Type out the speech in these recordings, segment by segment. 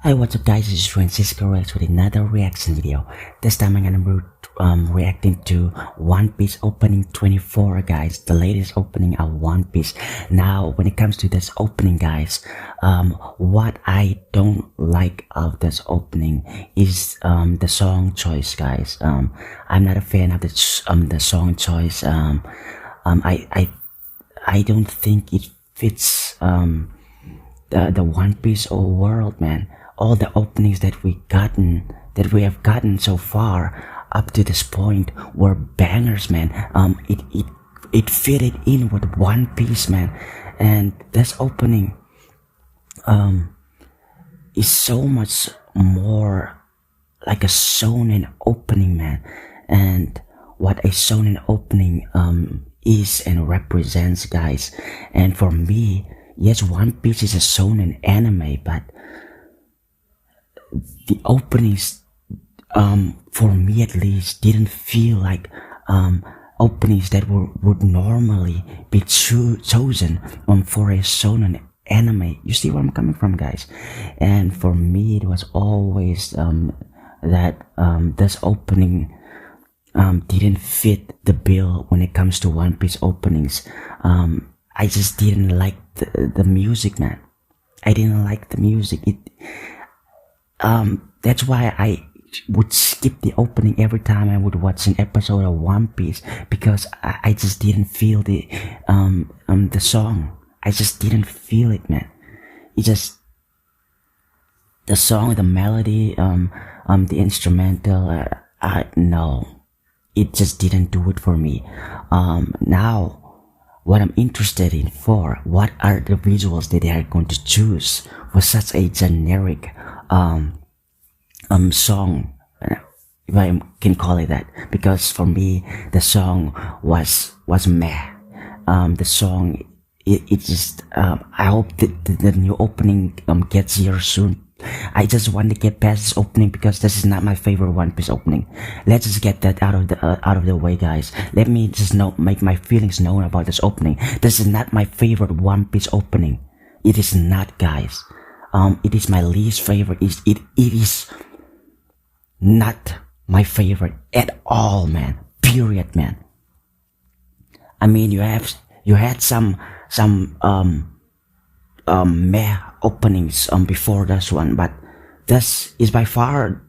Hi, what's up guys, this is Francisco Rex with another reaction video. This time I'm gonna be reacting to One Piece opening 24, guys, the latest opening of One Piece. Now, when it comes to this opening, guys, what I don't like of this opening is the song choice, guys. I'm not a fan of the song choice. I don't think it fits the One Piece world, man. All the openings that we have gotten so far up to this point were bangers, man. It fitted in with One Piece, man. And this opening is so much more like a shonen opening, man. And what a shonen opening is and represents, guys. And for me, yes, One Piece is a shonen anime, but the openings, for me at least, didn't feel like openings that would normally be chosen for a shonen anime. You see where I'm coming from, guys? And for me, it was always that this opening didn't fit the bill when it comes to One Piece openings. I just didn't like the music, man. I didn't like the music. That's why I would skip the opening every time I would watch an episode of One Piece, because I just didn't feel the song. I just didn't feel it, man. It just, the song, the melody, the instrumental, no, it just didn't do it for me. Now, what I'm interested in what are the visuals that they are going to choose for such a generic song, if I can call it that, because for me the song was meh. The song, it just I hope that the new opening gets here soon. I just want to get past this opening because this is not my favorite One Piece opening. Let's just get that out of the way, guys. Let me just make my feelings known about this opening. This is not my favorite One Piece opening. It is not, guys. It is my least favorite. It is not my favorite at all, man. Period, man. I mean, you had some meh openings before this one, but this is by far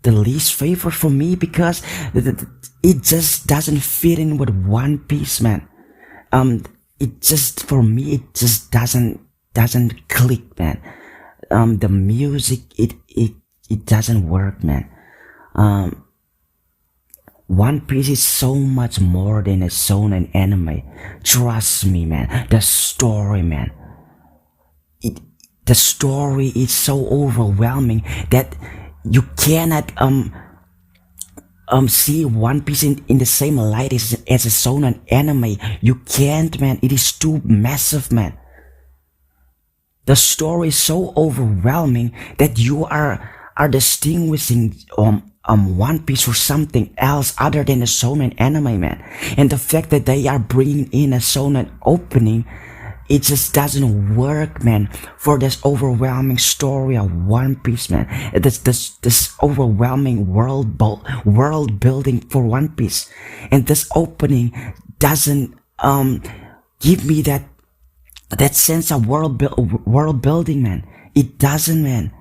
the least favorite for me, because it just doesn't fit in with One Piece, man. It just, for me, it just doesn't click, man. The music, it doesn't work, man. One Piece is so much more than a shonen anime. Trust me, man. The story, man. The story is so overwhelming that you cannot see One Piece in the same light as a shonen anime. You can't, man. It is too massive, man. The story is so overwhelming that you are distinguishing One Piece for something else other than a shonen anime, man. And the fact that they are bringing in a shonen opening, it just doesn't work, man, for this overwhelming story of One Piece, man. This overwhelming world building for One Piece, and this opening doesn't give me that sense of world building, man. It doesn't, man.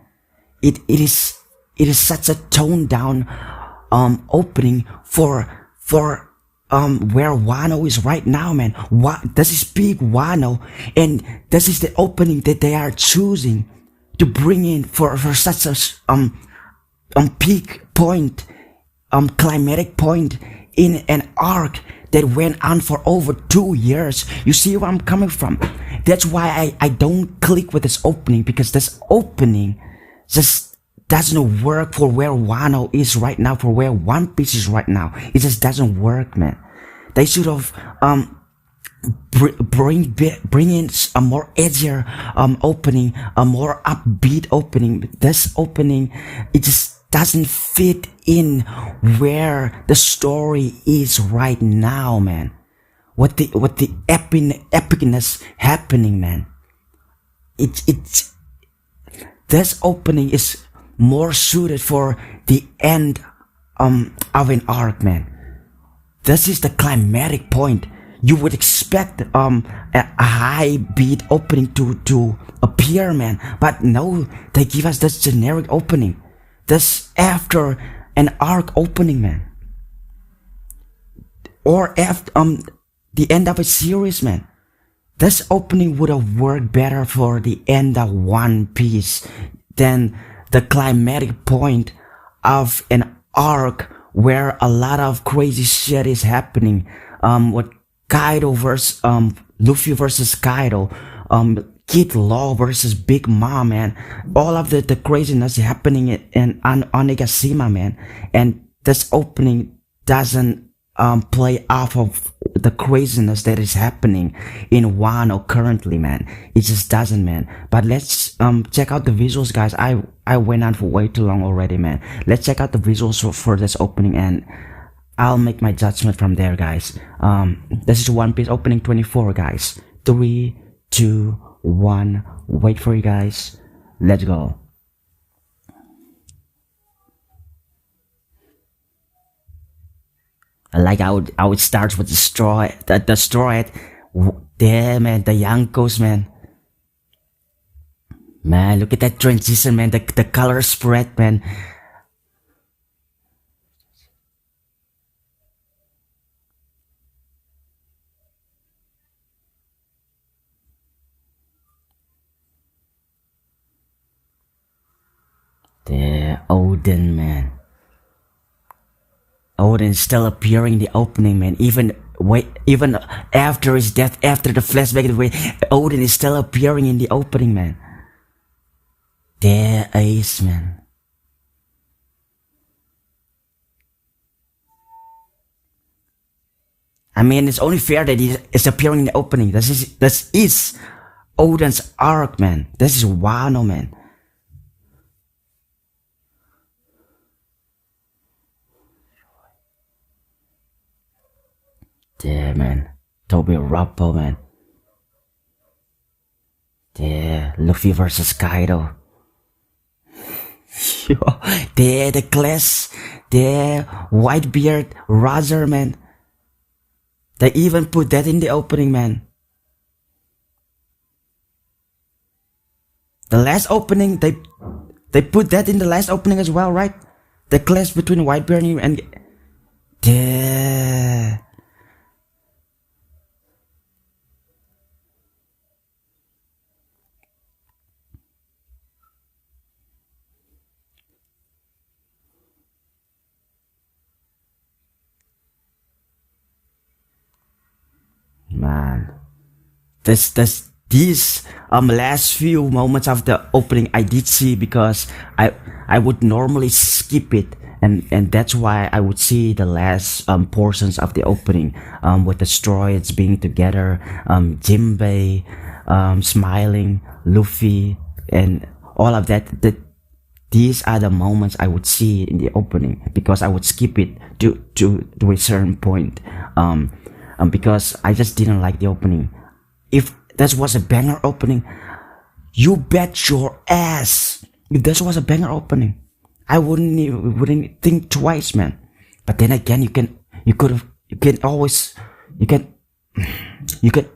It is such a toned down opening for where Wano is right now, man. This is big Wano, and this is the opening that they are choosing to bring in for such a peak point, climatic point in an arc that went on for over 2 years. You see where I'm coming from? That's why I don't click with this opening, because this opening just doesn't work for where Wano is right now, for where One Piece is right now. It just doesn't work, man. They should have bring in a more edgier opening, a more upbeat opening. This opening, it just doesn't fit in where the story is right now, man. What the epicness happening, man. It's this opening is more suited for the end of an arc, man. This is the climatic point. You would expect a high beat opening to appear, man, but no, they give us this generic opening. This after an arc opening, man, or after the end of a series, man. This opening would have worked better for the end of One Piece than the climatic point of an arc where a lot of crazy shit is happening. What Kaido versus Luffy versus Kaido, Kid Law versus Big Mom, man. All of the craziness happening in Onigashima, man. And this opening doesn't play off of the craziness that is happening in Wano currently, man. It just doesn't, man. But let's check out the visuals, guys. I went on for way too long already, man. Let's check out the visuals for this opening, and I'll make my judgment from there, guys. This is One Piece opening 24, guys. 3, 2, 1. Wait for you guys. Let's go. I like how it starts with destroy it. There, man, the Yonkos, man. Man, look at that transition, man. The color spread, man. There, Odin, man. Odin is still appearing in the opening, man. Even after his death, after the flashback, Odin is still appearing in the opening, man. There, Ace, man. I mean, it's only fair that he is appearing in the opening. This is Odin's arc, man. This is Wano, man. There, man. Toby Rappo, man. There, Luffy versus Kaido. There, the class. There, Whitebeard, Roger, man. They even put that in the opening, man. The last opening, they put that in the last opening as well, right? The clash between Whitebeard and there. Man, these last few moments of the opening I did see, because I would normally skip it, and that's why I would see the last portions of the opening with the Stroids being together, Jinbei smiling, Luffy, and all of that. These are the moments I would see in the opening, because I would skip it to a certain point. Because I just didn't like the opening. If this was a banger opening, you bet your ass. If this was a banger opening, I wouldn't think twice, man. But then again, you can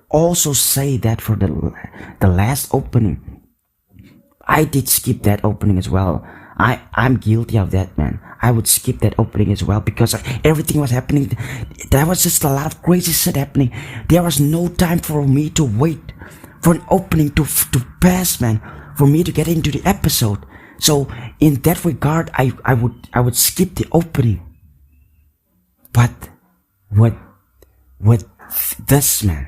also say that for the last opening. I did skip that opening as well. I'm guilty of that, man. I would skip that opening as well, because everything was happening. There was just a lot of crazy shit happening. There was no time for me to wait for an opening to pass, man, for me to get into the episode. So in that regard, I would skip the opening. But with this, man,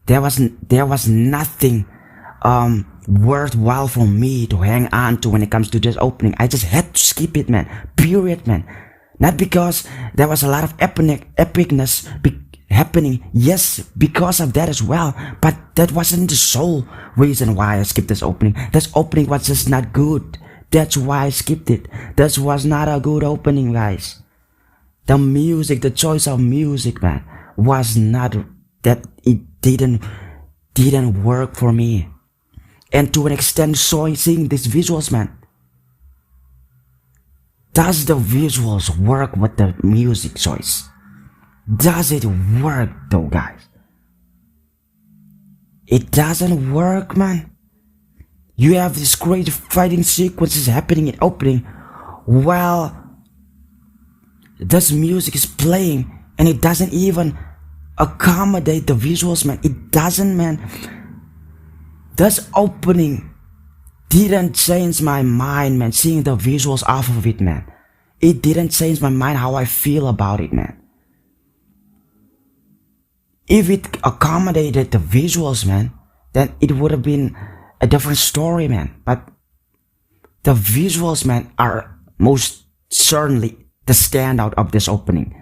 there was nothing worthwhile for me to hang on to when it comes to this opening. I just had to skip it, man. Period, man. Not because there was a lot of epicness happening. Yes, because of that as well. But that wasn't the sole reason why I skipped this opening. This opening was just not good. That's why I skipped it. This was not a good opening, guys. The music, the choice of music, man, was not that. It didn't work for me. and to an extent seeing these visuals, man. Does the visuals work with the music choice? Does it work though, guys? It doesn't work, man. You have these great fighting sequences happening in opening while this music is playing and it doesn't even accommodate the visuals, man. It doesn't, man. This opening didn't change my mind, man, seeing the visuals off of it, man. It didn't change my mind how I feel about it, man. If it accommodated the visuals, man, then it would have been a different story, man. But the visuals, man, are most certainly the standout of this opening.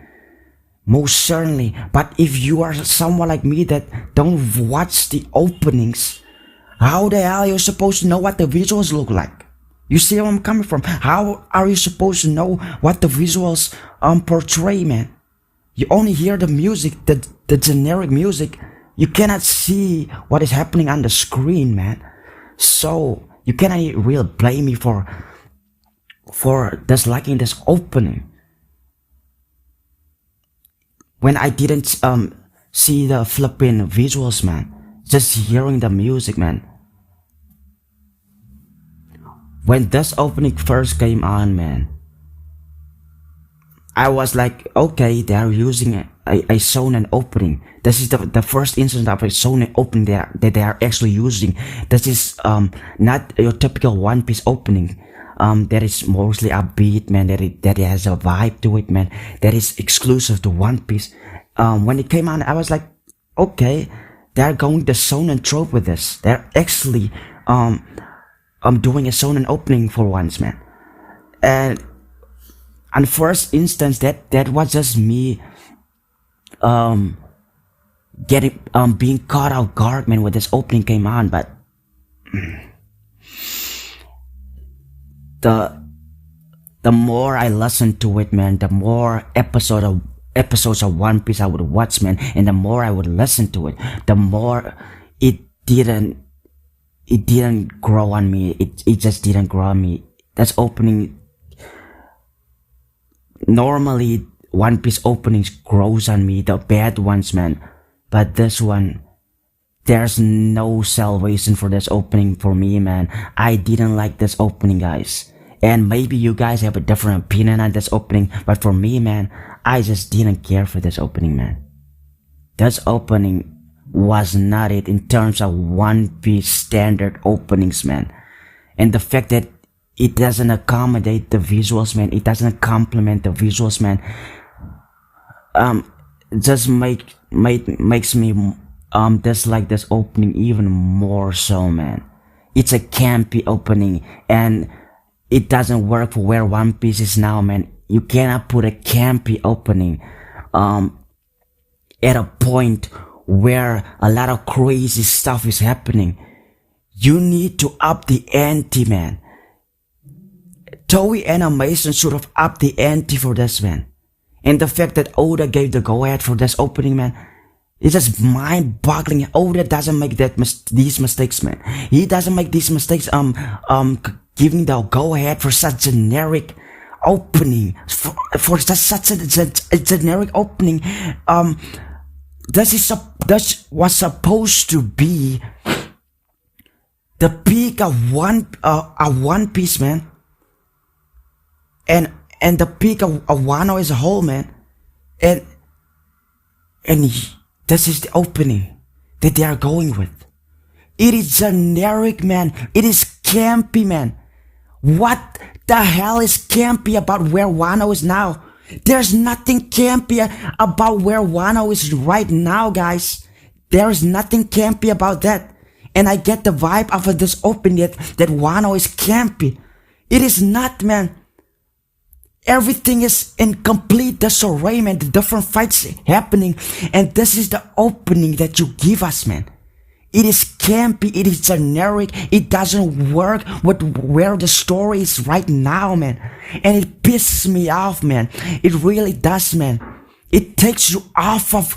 Most certainly. But if you are someone like me that don't watch the openings, how the hell are you supposed to know what the visuals look like? You see where I'm coming from? How are you supposed to know what the visuals portray, man? You only hear the music, the generic music. You cannot see what is happening on the screen, man. So you cannot really blame me for disliking this opening. When I didn't see the flipping visuals, man, just hearing the music, man. When this opening first came on, man, I was like, okay, they're using a shonen opening. This is the first instance of a shonen opening that they are actually using. This is not your typical One Piece opening. That is mostly upbeat, man. That it has a vibe to it, man. That is exclusive to One Piece. When it came on, I was like, okay, they're going the shonen trope with this. They're actually doing a shonen opening for once, man. And on first instance, that was just me being caught off guard, man, when this opening came on. But the more I listened to it, man, the more episodes of One Piece I would watch, man, and the more I would listen to it, the more it didn't grow on me. It just didn't grow on me. That's opening. Normally, One Piece openings grows on me, the bad ones, man. But this one, there's no salvation for this opening for me, man. I didn't like this opening, guys. And maybe you guys have a different opinion on this opening, but for me, man, I just didn't care for this opening, man. This opening was not it in terms of One Piece standard openings, man. And the fact that it doesn't accommodate the visuals, man, it doesn't complement the visuals, man, just makes me dislike this opening even more so, man. It's a campy opening, and it doesn't work for where One Piece is now, man. You cannot put a campy opening at a point where a lot of crazy stuff is happening. You need to up the ante, man. Toei Animation should have upped the ante for this, man. And the fact that Oda gave the go-ahead for this opening, man, it's just mind-boggling. Oda doesn't make these mistakes, man. He doesn't make these mistakes, giving the go-ahead for such generic opening. For such a generic opening. This was supposed to be the peak of One Piece, man. And the peak of Wano as a whole, man. And this is the opening that they are going with. It is generic, man. It is campy, man. What the hell is campy about where Wano is now? There's nothing campy about where Wano is right now, guys. There is nothing campy about that. And I get the vibe of this opening that Wano is campy. It is not, man. Everything is in complete disarray, man. The different fights happening. And this is the opening that you give us, man. It is campy. It is generic. It doesn't work with where the story is right now, man. And it pisses me off, man. It really does, man. It takes you off of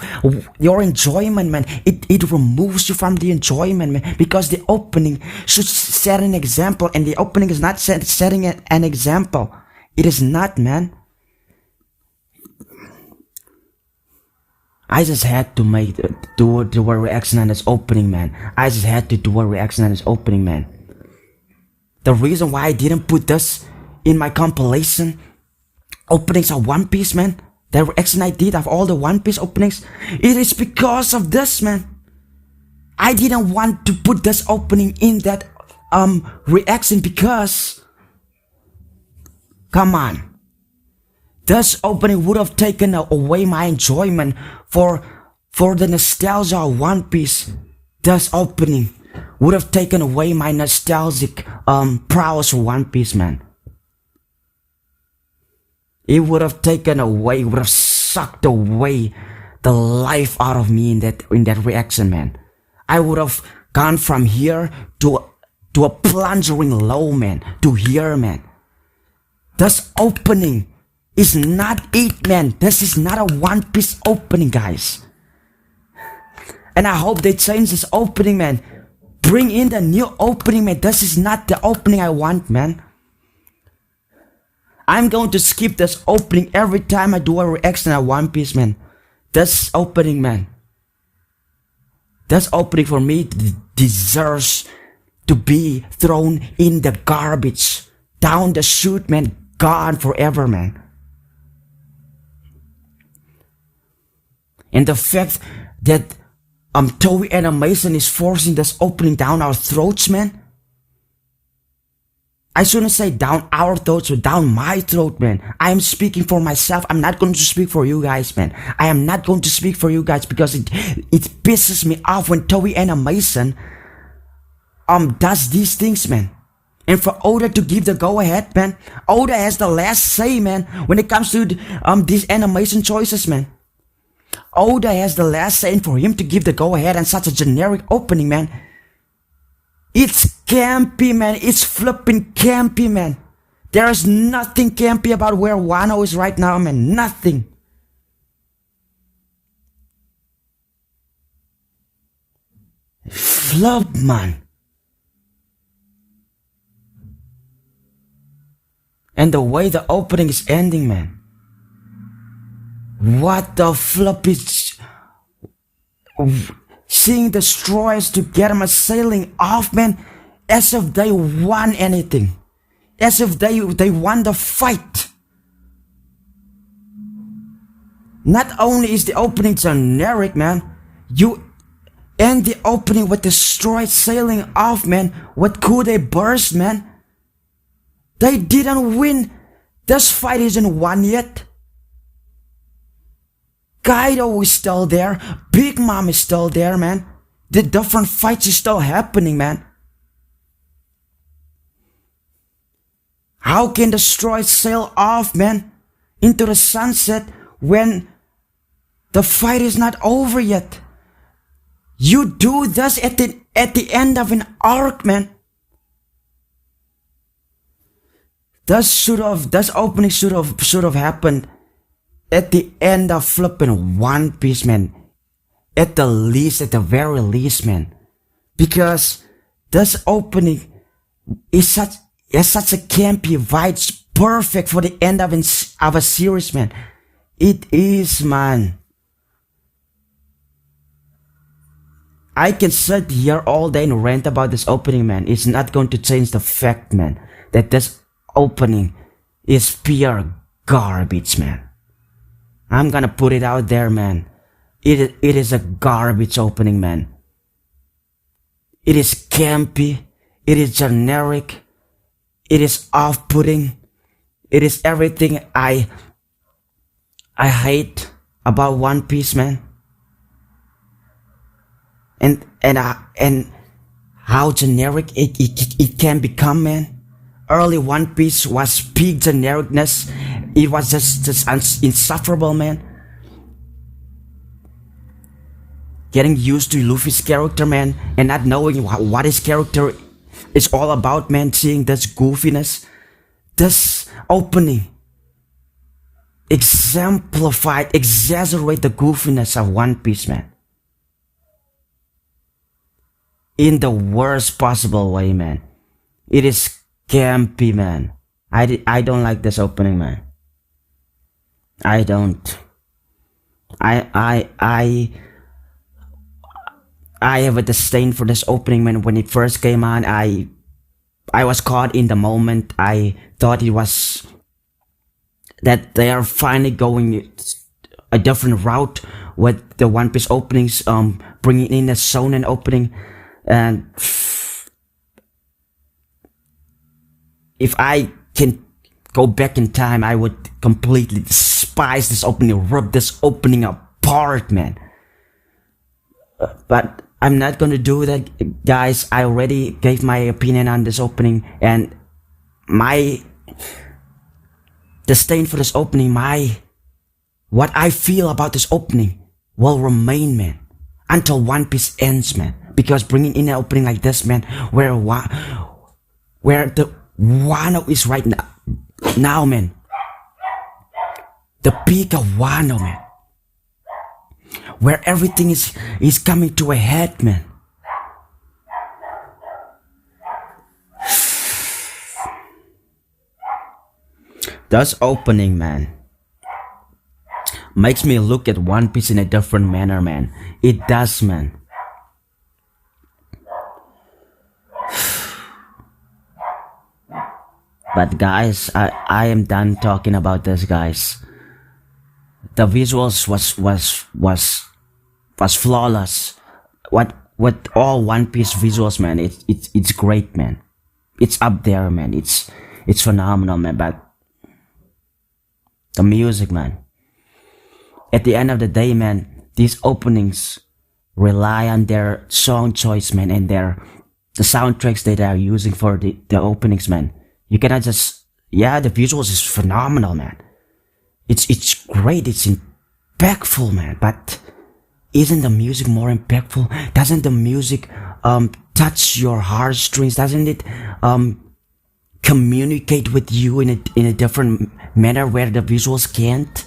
your enjoyment, man. It removes you from the enjoyment, man. Because the opening should set an example, and the opening is not setting an example. It is not, man. I just had to do a reaction on this opening, man. I just had to do a reaction on this opening, man. The reason why I didn't put this in my compilation openings of One Piece, man, the reaction I did of all the One Piece openings, it is because of this, man. I didn't want to put this opening in that reaction because, come on, this opening would have taken away my enjoyment for the nostalgia of One Piece. This opening would have taken away my nostalgic prowess for One Piece, man. It would have taken away, would have sucked away the life out of me in that reaction, man. I would have gone from here to a plunging low, man, to here, man. This opening is not it, man. This is not a One Piece opening, guys. And I hope they change this opening, man. Bring in the new opening, man. This is not the opening I want, man. I'm going to skip this opening every time I do a reaction at One Piece, man. This opening, man. This opening for me deserves to be thrown in the garbage. Down the chute, man. Gone forever, man. And the fact that Toei Animation is forcing this opening down our throats, man. I shouldn't say down our throats, but down my throat, man. I am speaking for myself. I'm not going to speak for you guys, man. I am not going to speak for you guys because it pisses me off when Toei Animation does these things, man. And for Oda to give the go-ahead, man. Oda has the last say, man, when it comes to these animation choices, man. Oda has the last say, and for him to give the go-ahead and such a generic opening, man. It's campy, man. It's flipping campy, man. There is nothing campy about where Wano is right now, man. Nothing. Flop, man. And the way the opening is ending, man. What the flip is... Seeing destroyers together, man, sailing off, man, as if they won anything. As if they won the fight. Not only is the opening generic, man, you end the opening with destroyers sailing off, man, with coup-de burst, man. They didn't win. This fight isn't won yet. Kaido is still there. Big Mom is still there, man. The different fights is still happening, man. How can destroyers sail off, man, into the sunset when the fight is not over yet? You do this at the end of an arc, man. This opening should have happened at the end of flipping One Piece, man. At the very least, man. Because this opening is such a campy vibe. It's perfect for the end of a series, man. It is, man. I can sit here all day and rant about this opening, man. It's not going to change the fact, man, that this opening is pure garbage, man. I'm gonna put it out there, man. It is a garbage opening, man. It is campy. It is generic. It is off-putting. It is everything I hate about One Piece, man. And how generic it can become, man. Early One Piece was peak genericness. It was just insufferable, man. Getting used to Luffy's character, man, and not knowing what his character is all about, man. Seeing this goofiness, this opening exemplified, exaggerate the goofiness of One Piece, man. In the worst possible way, man. It is campy, man. I don't like this opening, man. I don't. I have a disdain for this opening, man. When it first came on, I was caught in the moment. I thought it was that they are finally going a different route with the One Piece openings, bringing in a shonen opening, and if I can go back in time, I would completely despise this opening, rip this opening apart, man. But I'm not gonna do that, guys. I already gave my opinion on this opening, and my disdain for this opening, what I feel about this opening will remain, man, until One Piece ends, man. Because bringing in an opening like this, man, where the Wano is right now, man. The peak of Wano, man. Where everything is coming to a head, man. This opening, man, makes me look at One Piece in a different manner, man. It does, man. But guys, I am done talking about this, guys. The visuals was flawless. With all One Piece visuals, man, it's great, man. It's up there, man. It's phenomenal, man. But the music, man. At the end of the day, man, these openings rely on their song choice, man, and the soundtracks that they are using for the openings, man. You cannot just, yeah, the visuals is phenomenal, man. It's great, it's impactful, man. But isn't the music more impactful? Doesn't the music touch your heartstrings? Doesn't it communicate with you in a different manner where the visuals can't?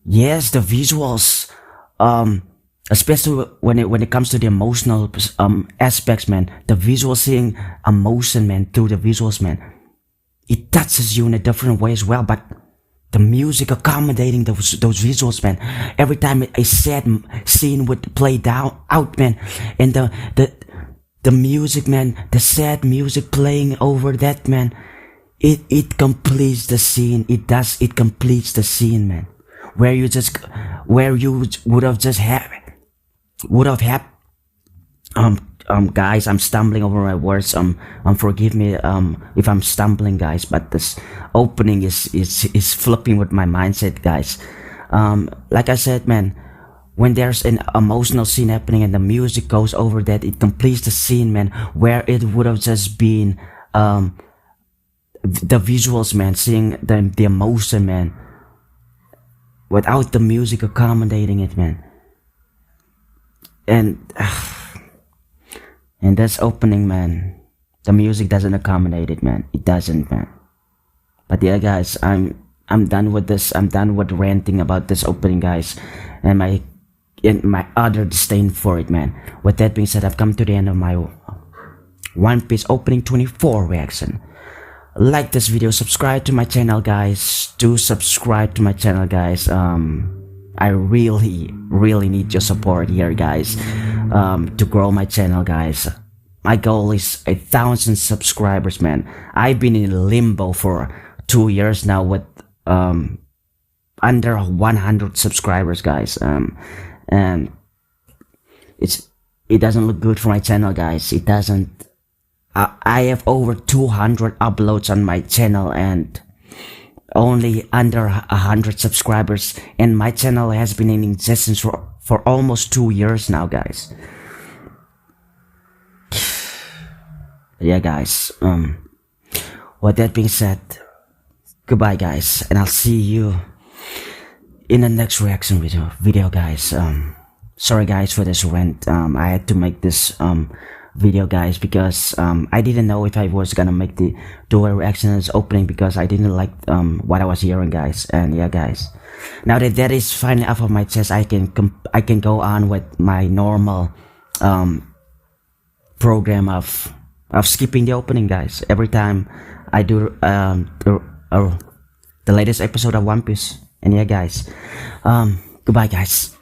Yes, the visuals, especially when it comes to the emotional aspects, man. The visuals, seeing emotion, man, through the visuals, man. It touches you in a different way as well. But the music accommodating those visuals, man. Every time a sad scene would play out, man, and the music, man, the sad music playing over that, man, it completes the scene. It completes the scene, man. Where you would have guys, I'm stumbling over my words. Forgive me if I'm stumbling, guys, but this opening is flipping with my mindset, guys. Like I said, man, when there's an emotional scene happening and the music goes over that, it completes the scene, man, where it would have just been the visuals, man, seeing the emotion, man, without the music accommodating it, man. And this opening, man, the music doesn't accommodate it, man. It doesn't, man. But yeah, guys, I'm done with this. I'm done with ranting about this opening, guys, and my utter disdain for it, man. With that being said, I've come to the end of my One Piece opening 24 reaction. Like this video, subscribe to my channel, guys. Do subscribe to my channel, guys. I really need your support here, guys, to grow my channel, guys. My goal is 1,000 subscribers, man. I've been in limbo for 2 years now with under 100 subscribers, guys. And it doesn't look good for my channel, guys. It doesn't. I have over 200 uploads on my channel and only under 100 subscribers, and my channel has been in existence for almost 2 years now, guys. Yeah, guys, with that being said, goodbye, guys, and I'll see you in the next reaction video, guys. Sorry, guys, for this rant. I had to make this video, guys, because I didn't know if I was gonna make the dual reactions opening, because I didn't like what I was hearing, guys. And yeah, guys, now that that is finally off of my chest, I can go on with my normal program of skipping the opening, guys, every time I do the latest episode of One Piece. And yeah, guys, goodbye, guys.